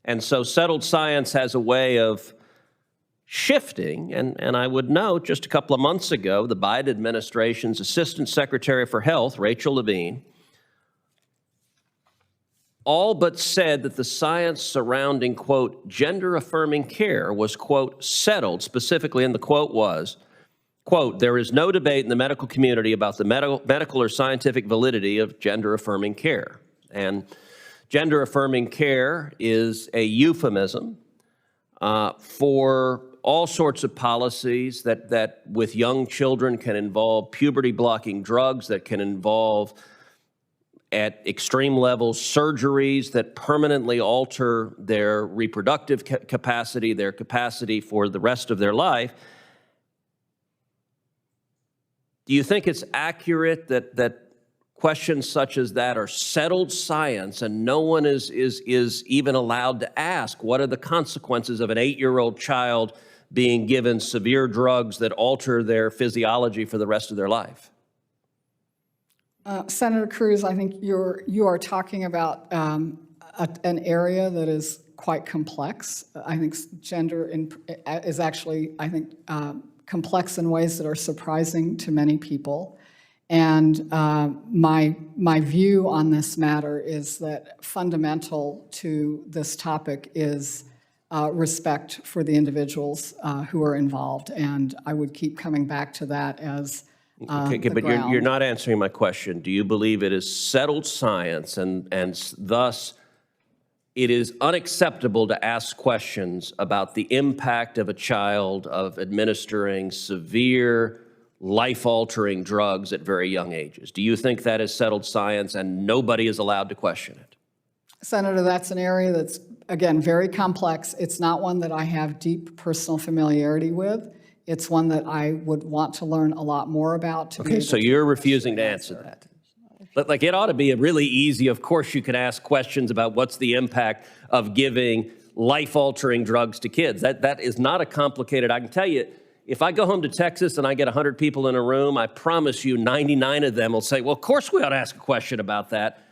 And so settled science has a way of shifting, and I would note just a couple of months ago, the Biden administration's Assistant Secretary for Health, Rachel Levine, all but said that the science surrounding, quote, gender-affirming care was, quote, settled, specifically, and the quote was, quote, there is no debate in the medical community about the medical or scientific validity of gender-affirming care. And gender-affirming care is a euphemism for all sorts of policies that with young children can involve puberty-blocking drugs, that can involve, at extreme levels, surgeries that permanently alter their reproductive capacity, their capacity for the rest of their life. Do you think it's accurate that questions such as that are settled science and no one is even allowed to ask, what are the consequences of an 8-year-old child being given severe drugs that alter their physiology for the rest of their life? Senator Cruz, I think you are talking about an area that is quite complex. I think gender is actually, I think, complex in ways that are surprising to many people. And my view on this matter is that fundamental to this topic is respect for the individuals who are involved. And I would keep coming back to that as okay, but you're not answering my question. Do you believe it is settled science and thus it is unacceptable to ask questions about the impact of a child of administering severe, life-altering drugs at very young ages? Do you think that is settled science and nobody is allowed to question it? Senator, that's an area that's, again, very complex. It's not one that I have deep personal familiarity with. It's one that I would want to learn a lot more about. Okay, so you're refusing to answer that. But like, it ought to be really easy. Of course, you can ask questions about what's the impact of giving life-altering drugs to kids. That is not a complicated. I can tell you, if I go home to Texas and I get 100 people in a room, I promise you 99 of them will say, well, of course we ought to ask a question about that.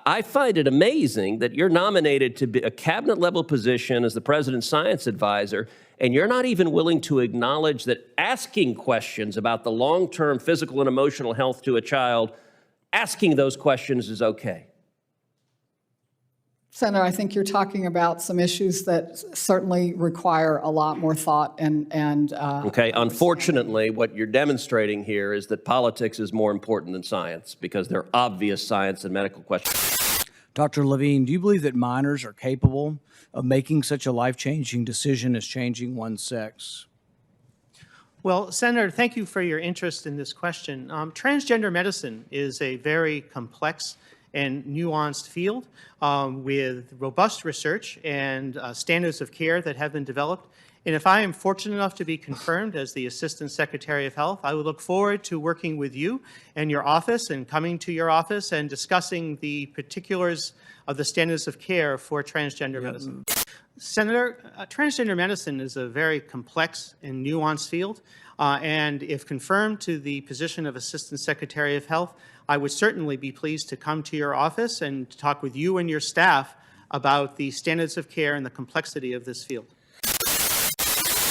I find it amazing that you're nominated to be a cabinet-level position as the president's science advisor, and you're not even willing to acknowledge that asking questions about the long-term physical and emotional health to a child, asking those questions is okay. Senator, I think you're talking about some issues that certainly require a lot more thought and okay, unfortunately, what you're demonstrating here is that politics is more important than science because they're obvious science and medical questions. Dr. Levine, do you believe that minors are capable of making such a life-changing decision as changing one's sex? Well, Senator, thank you for your interest in this question. Transgender medicine is a very complex and nuanced field with robust research and standards of care that have been developed. And if I am fortunate enough to be confirmed as the Assistant Secretary of Health, I would look forward to working with you and your office and coming to your office and discussing the particulars of the standards of care for transgender medicine. Senator, transgender medicine is a very complex and nuanced field, and if confirmed to the position of Assistant Secretary of Health, I would certainly be pleased to come to your office and talk with you and your staff about the standards of care and the complexity of this field.